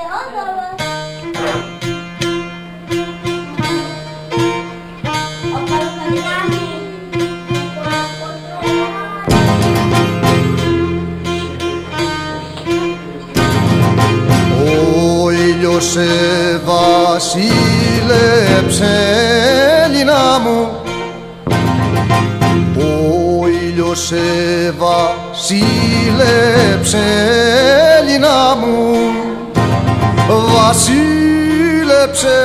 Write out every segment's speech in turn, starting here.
Θεόδωρος. Ο Καλοκαλιάνης. Ο ήλιος σε βασίλεψε, Έλληνα μου. Ο ήλιος σε βασίλεψε, Έλληνα μου. Βασίλεψε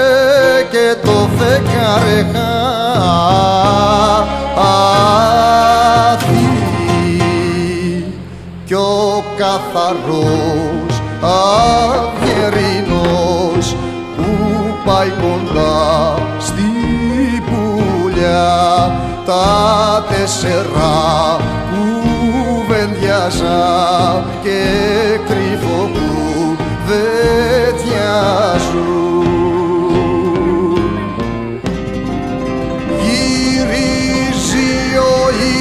και το φεγγάρι χάθη κι ο καθαρός αυγερινός που πάει κοντά στη πουλιά τα 4 κουβεντιάζα και κρυφό κουβεντιάζουν. Γυρίζει ο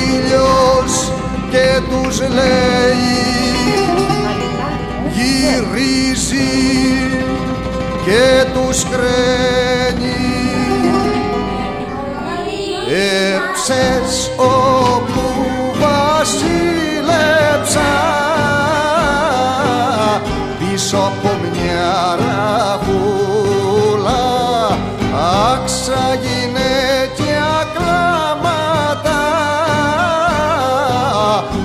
ήλιος και τους λέει, γυρίζει και τους κραίνει, έψες όπου βασίλεψα πίσω από μια ραχούλα άξα γυναίκια κλάματα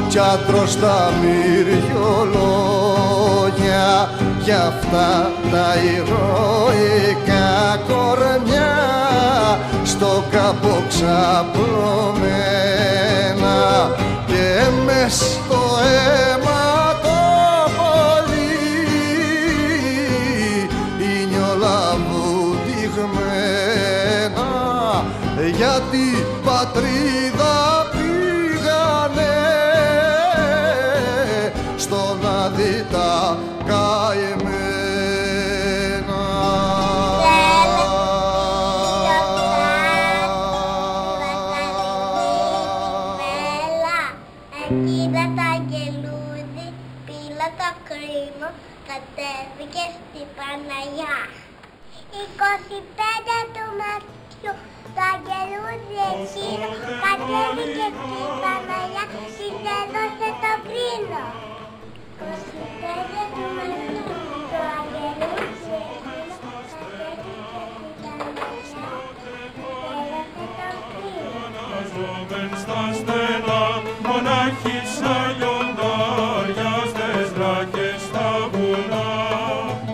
κι άντρος τα μυριολόγια κι αυτά τα ηρωικά κορμιά στο κάμπο ξαπλωμένα και μες στο αίμα το πολύ είναι όλα βουτυγμένα για την πατρίδα πήγανε στο να δει τα καημένα. Είδα τα αγγελούδι, πήλα το κρίμα, κατέβηκε στη Παναγιά. 25 του Μαρτιού, το αγγελούδι εκείνο κατέβηκε στη Παναγιά, της έδωσε το κρίνο. 25 του Μαρτιού, το αγγελούδι εκείνο κατέβηκε στη Παναγιά, της έδωσε το κρίνο. Μονάχοι σαν λιοντάρια στες δράκες στα βουνά,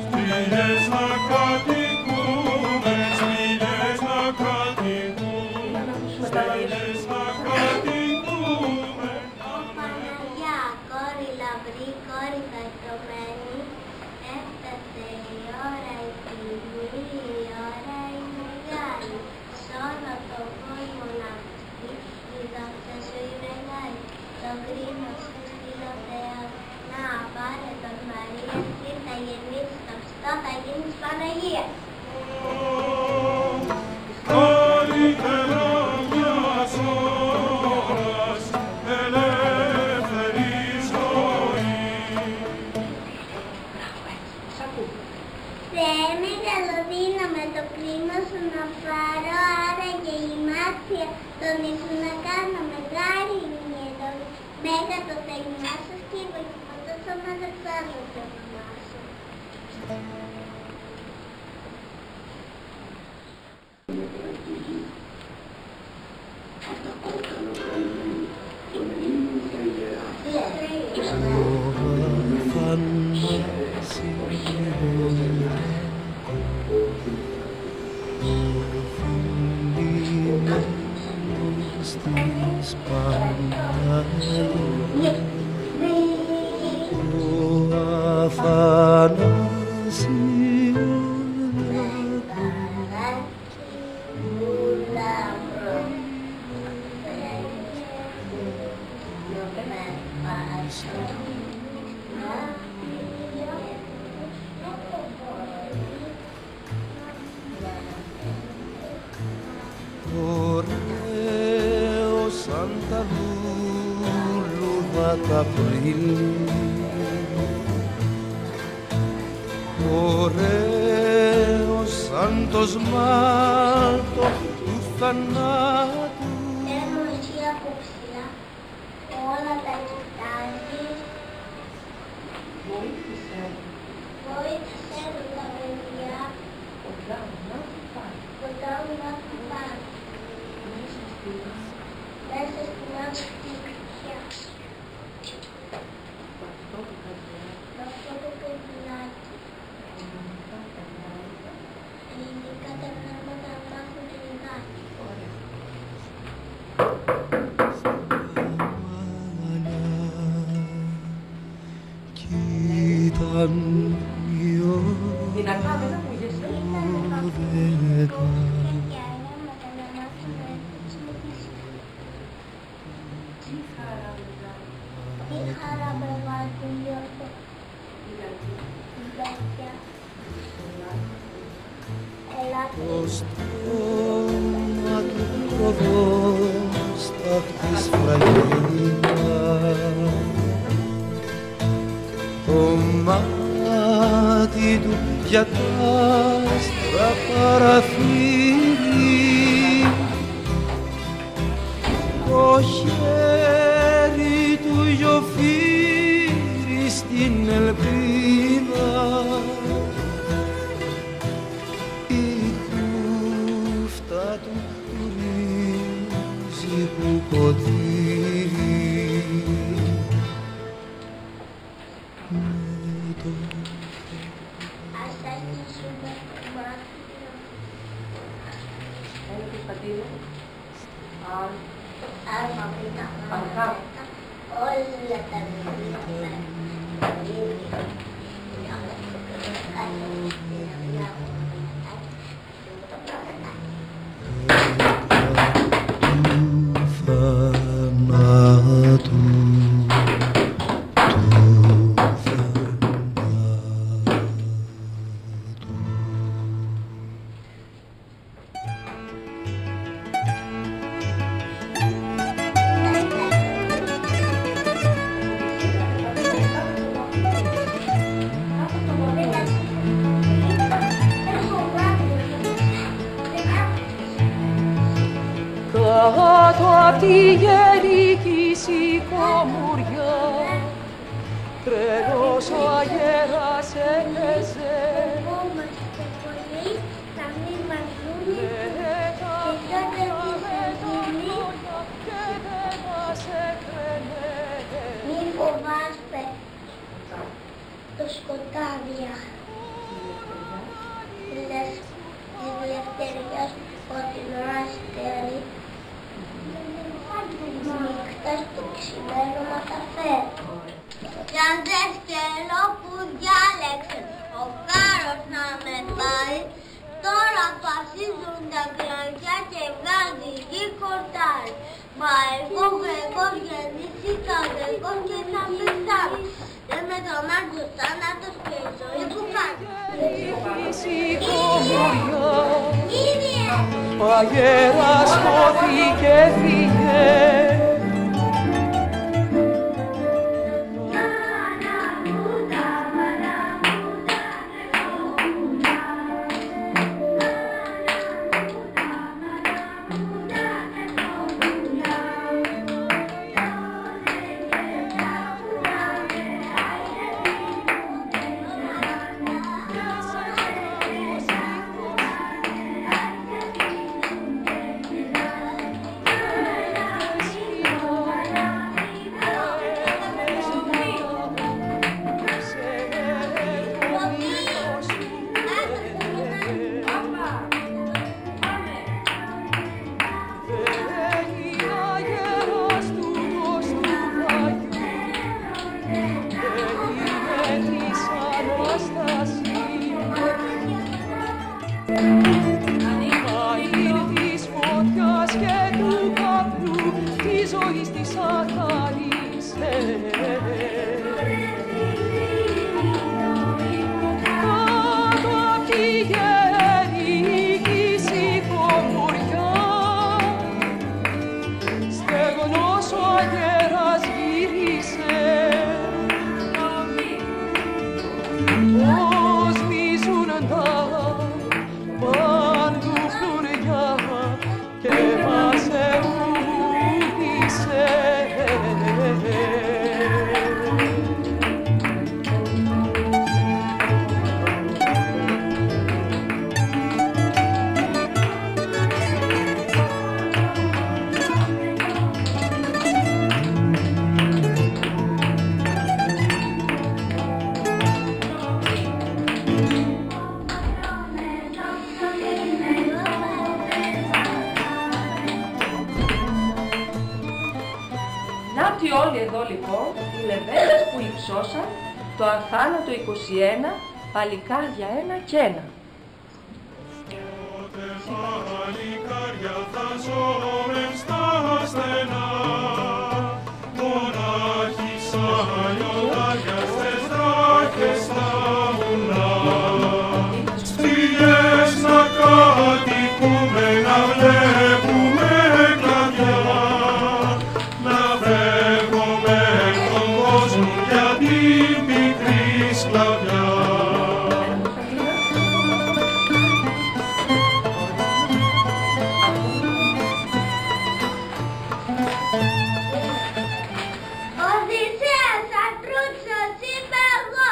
σπήλες να κατοικούμε, σπήλες να κατοικούμε, σπήλες να κατοικούμε. Ω Παναγιά, κόρη λαμπρή, κόρη χαριτωμένη, έφτασε η ώρα εκείνη, η ώρα η μεγάλη, σ' όλο τον κόσμο να πει, η δόξα σου η μεγάλη. Το κρίνο σου στείλω Θεός, να πάρε τον Μαρία, πριν θα γεννήσεις το Χριστό, θα γίνεις Παναγία. Καλύτερα μιας ώρας ελεύθερη ζωή. Θεέ με καλοδύναμε το κρίνο σου να πάρω, άραγε η μάτια, τον ίσου να κάνω μεγάλη εδώ. Μέγα το θέλημά σου και βοηθώ το σώμα δεν ξέρω το όνομά σου. Ωραίο σαν τα λουλούδα τα πρωί, ωραίο σαν το σμάλτο του θανάτου. Παίρνω εσύ αποψία, όλα τα κοιτάζεις. Βοήθησε με τα παιδιά, κοντά μου να του πάρει. Μέσα στην άκρη κρυφιά. Με αυτό το παιδουλάκι. Ελληνικά τα πράγματα μάθουν λιγάκι. Κοίταν η ώρα δέκα. Τι χαρά με βάζουν λιώσω. Λιώσια. Ελάτε. Το στόμα του προδώστα της φραγίδας, το μάτι του για τα άστρα παραθύρι, το χέρι του γιοφύρι στην ελπίδα, η κούφτα του ρύζικου ποτήρι. Ας αρχίσουμε το μάθημα. Άρμα πίτα μάνα, όλα τα βιβλία θανάτου. Κάτω απ' τη γενική σηκωμουριά τρελός ο αγέρας έπαιζε. Φοβόμαστε πολύ να μην μας δούνε Λέγαμε και τότε τι θα γίνει. και δεν μας έκραινε. Μη φοβάστε το σκοτάδια. Λες της ελευθερίας σκοτεινό αστέρι. Νύχτα στο ξημέρωμα θα φέρω. Κι αν δεν θέλω που διάλεξες ο χάρος να με πάει, τώρα πασίζουν τα κλαριά και βγάζει γη κορτάρι. Μα εγώ γρεκός γεννήθηκα γρεκός και θα πεθάνω. Δεν με τρομάζει ο θάνατος και η ζωή που κάνει. Ο αγέρας χώθηκε φύγε. Ως σώσαν το αθάνατο 21, παλικάρια 1 και 1. Παλικάρια θα ζώμεν στα στενά, μονάχοι σαν λιοντάρια στες δράχες στα βουνά. Σπηλιές να κατοικούμε, να βλέπουμε κλαδιά, να φεύγουμε τον κόσμο για την μικρή σκλαβιά. Οδυσσέας Ατρούτσος είπε εγώ,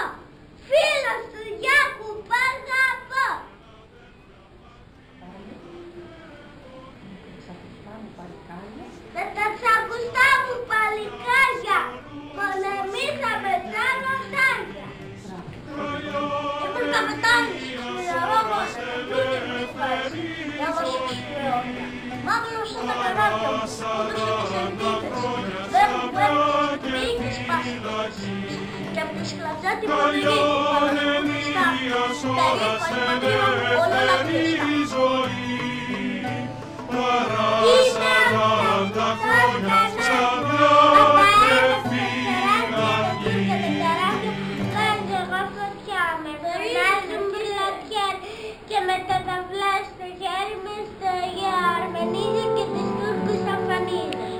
φίλος του Γιάκου π' αγαπώ. Με τα τσακουστά μου παλικάρια πολεμήσαμε τα λοστάρια. Ήμουν καπετάνης, σκληραρόμος, ούτε με σπάσει, διάβασα ξυλαιότητα. Μάγλωσα τα καράβια μου, ούτως και τις ελπίδες. Βρέχω που έπαιξε, πήγε σπάσιμες. Και από τη σκλαβιά την ποδηλή, παρακολουθιστά, περίπου η πατρίδα μου όλο λαμπριστά. Είναι αυτά τα στενά, απ' τα έφερε και την καράβια μου βγάζει εγώ φωτιά. Με φωνάζουν πιλωτιέρ και με τα ταυλά στο χέρι με στο γιο Αρμενίδη και τις Τούρκους αφανίδες.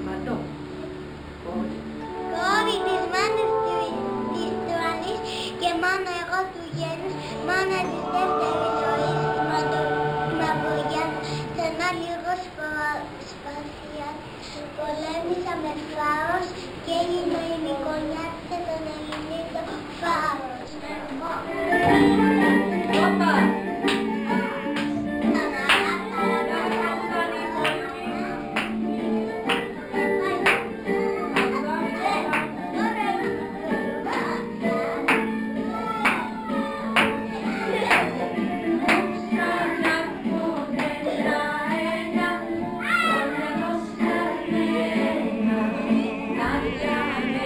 Μαντώ. Κόρη της μάνας της Τουανής και μόνο εγώ του γένους, μάνα της δεύτερης ζωής του Μαυρογιάννου. Σε ένα λίγο σπαθιά πολέμησα με θάρρος και έγινα η νοικονιάτησα των Ελληνίδων φάρος. Yeah.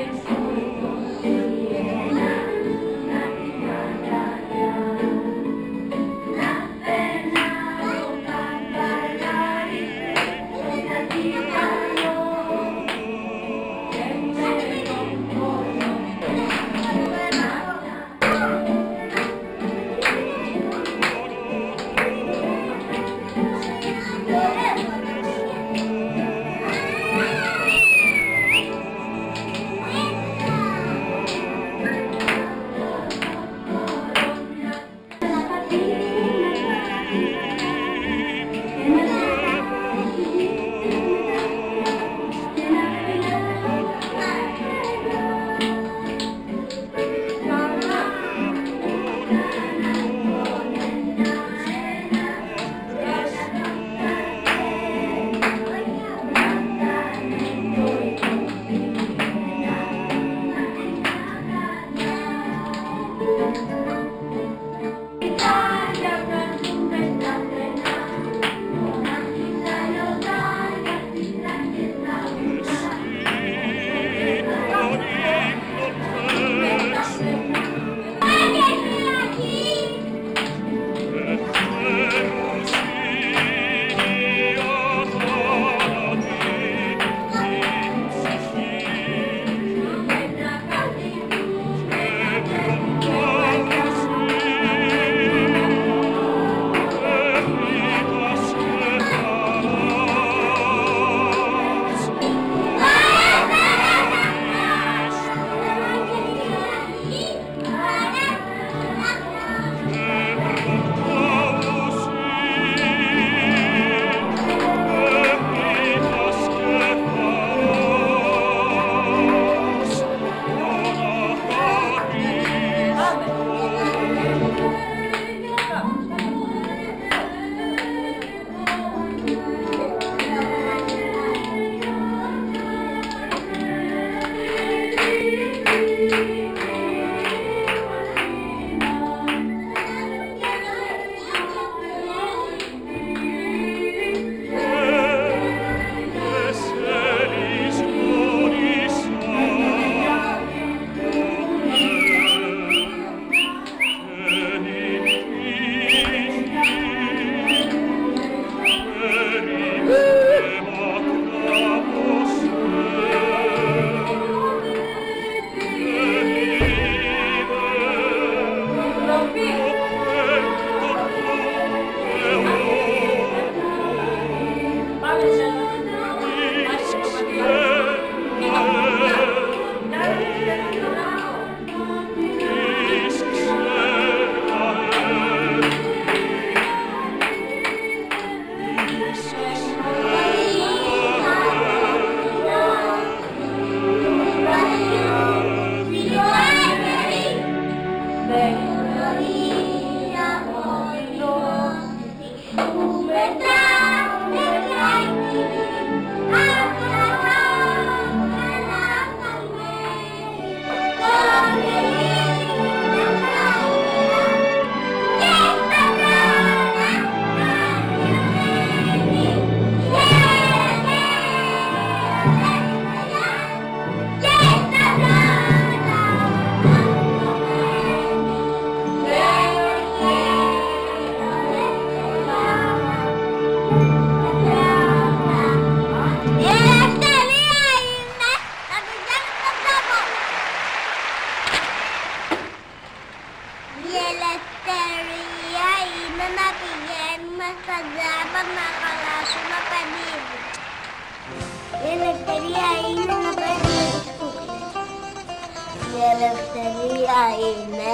Είναι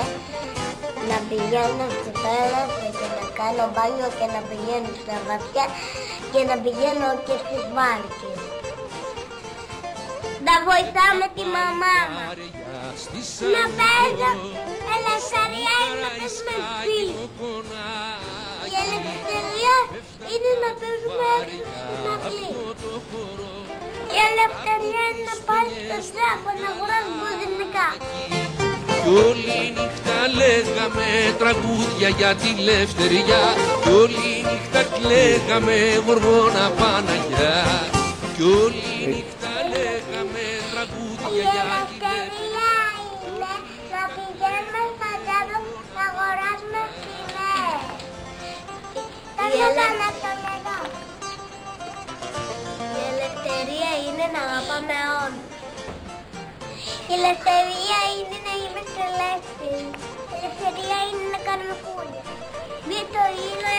να πηγαίνω στο πέρασμα και να κάνω μπάνιο και να πηγαίνω στα βαθιά και να πηγαίνω και στις βάρκες. Να βοηθάμε τη μαμά μας. Να παίζω. Ελευθερία είναι να παίζουμε φίλοι. Η ελευθερία είναι να παίζουμε να κλείσουμε. Η ελευθερία είναι να πάρεις το στράφο να αγοράσεις μπουζινικά. Κι όλη νύχτα λέγαμε τραγούδια για τη ελευθερία. Κι όλη νύχτα κλαίγαμε γοργόνα Παναγιά. Κι όλη νύχτα λέγαμε τραγούδια για τη ελευθερία. Να πηγαίνουμε στα τζάδο να αγοράσουμε σκηνές. Η ελευθερία είναι να αγαπάμε όλους. Η ελευθερία είναι να είμαστε ελεύθεροι. Η ελευθερία είναι να κάνουμε κούλια. Μη το είναι.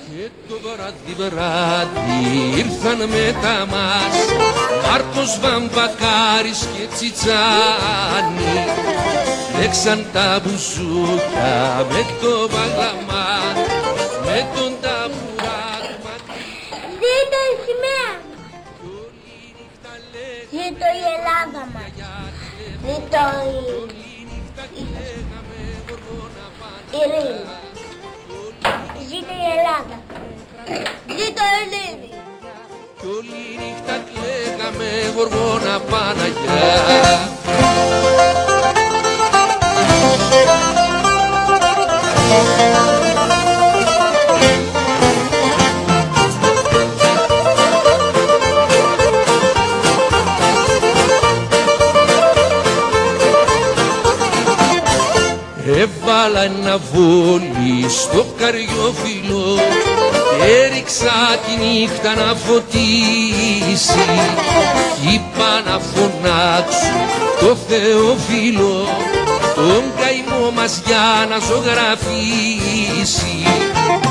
Και το βράδυ ήρθαν μετά μας Μάρκος Βαμβακάρης και Τσιτσάνι. Λέξαν τα μπουζούκια με το μπαγλαμά, με τον ταμπουράκμα. Ζήτω η σημαία μας. Ζήτω η Ελλάδα μας. Ζήτω η ειρήνη. Ζήτω η Ελλάδα. Ζήτω η ειρήνη. Κι όλη νύχτα κλαίγαμε γοργόνα Παναγιά. Έβαλα ένα βόλι στο καριόφυλλο και έριξα τη νύχτα να φωτίσει. Κι είπα να φωνάξω το Θεόφυλλο τον καημό μας για να ζωγραφίσει.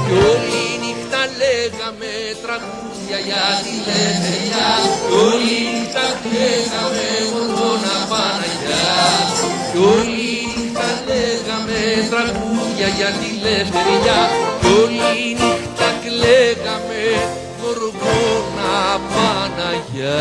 Κι όλη νύχτα λέγαμε τραγούδια για τη ελευθερία. Κι όλη νύχτα λέγαμε γοργόνα Παναγιά. Κι όλη νύχτα λέγαμε τραγούδια για τη ελευθερία. Κι όλη νύχτα κλαίγαμε γοργόνα Παναγιά.